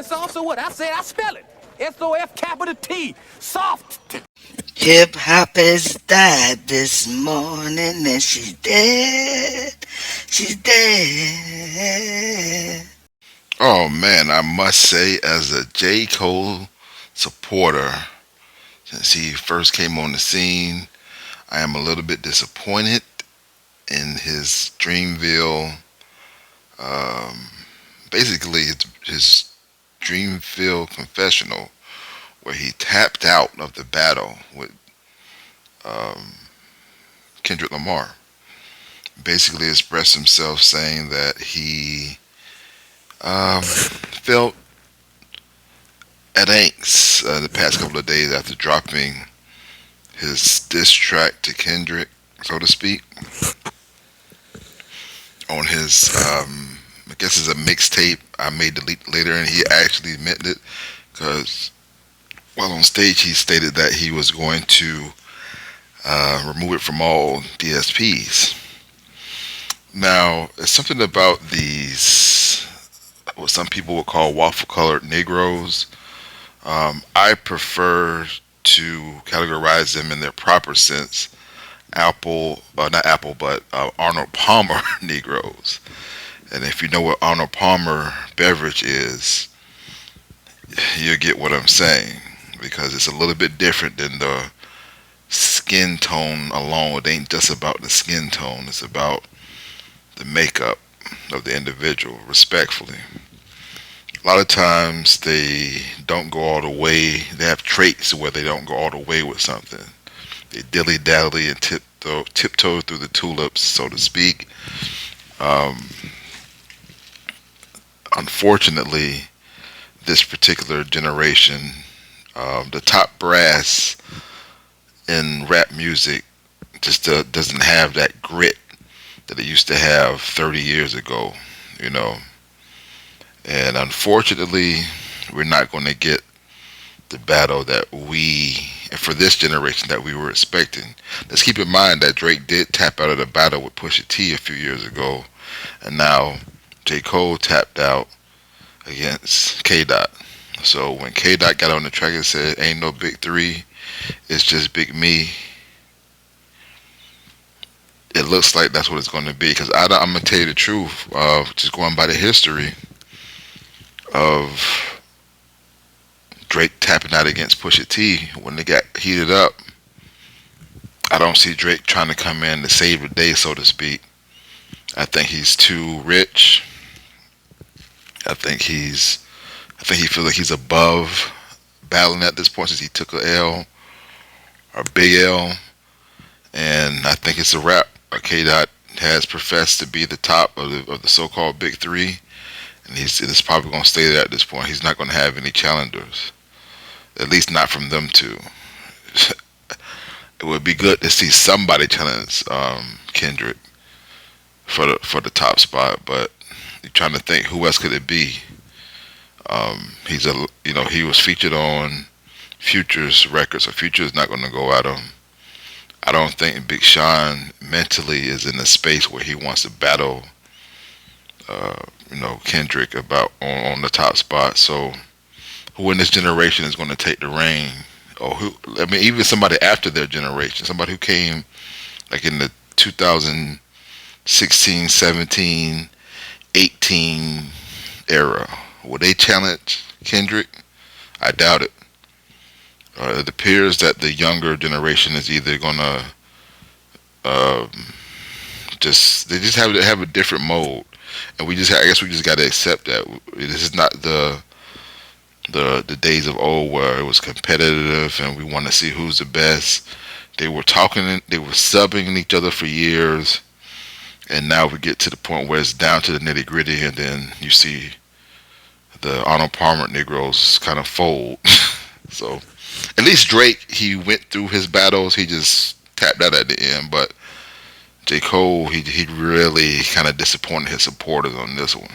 Soft, so what? I said I spell it. S-O-F capital T. Soft. Hip hop has died this morning and she's dead. She's dead. Oh man, I must say, as a J. Cole supporter, since he first came on the scene, I am a little bit disappointed in his Dreamville, um, basically his Dreamville confessional, where he tapped out of the battle with um, Kendrick Lamar. Basically expressed himself saying that he felt at angst the past couple of days after dropping his diss track to Kendrick, so to speak, on his I guess it's a mixtape. I may delete later, and he actually meant it because while on stage he stated that he was going to remove it from all DSPs. Now, it's something about these, what some people would call waffle colored Negroes. I prefer to categorize them in their proper sense. Not Apple, but Arnold Palmer Negroes. And if you know what Arnold Palmer beverage is, you'll get what I'm saying because it's a little bit different than the skin tone alone. It ain't just about the skin tone, it's about the makeup of the individual, respectfully. A lot of times they don't go all the way, they have traits where they don't go all the way with something. They dilly dally and tiptoe through the tulips, so to speak. Um, Unfortunately, this particular generation, the top brass in rap music just doesn't have that grit that it used to have 30 years ago, you know. And unfortunately, we're not going to get the battle that for this generation, that we were expecting. Let's keep in mind that Drake did tap out of the battle with Pusha T a few years ago, and now J. Cole tapped out against K. Dot. So when K. Dot got on the track and said, "Ain't no big three, it's just big me," it looks like that's what it's going to be. Because I'm gonna tell you the truth, just going by the history of Drake tapping out against Pusha T when they got heated up. I don't see Drake trying to come in to save the day, so to speak. I think he's too rich. I think he feels like he's above battling at this point since he took a L or big L, and I think it's a wrap. K. Dot has professed to be the top of the so-called big three, and it's probably going to stay there at this point. He's not going to have any challengers, at least not from them two. It would be good to see somebody challenge Kendrick for the top spot, but you're trying to think who else could it be. He was featured on Future's record, so Future is not going to go at him. I don't think Big Sean mentally is in a space where he wants to battle, Kendrick about on the top spot. So who in this generation is going to take the reign? Or who? I mean, even somebody after their generation, somebody who came like in the 2016, 17, 18 era. Will they challenge Kendrick? I doubt it. It appears that the younger generation is either gonna um, they just have a different mode, and I guess we just got to accept that this is not the days of old where it was competitive and we want to see who's the best. They were subbing each other for years, and now we get to the point where it's down to the nitty gritty, and then you see the Arnold Palmer Negroes kind of fold. So at least Drake, he went through his battles. He just tapped out at the end. But J. Cole, he really kind of disappointed his supporters on this one.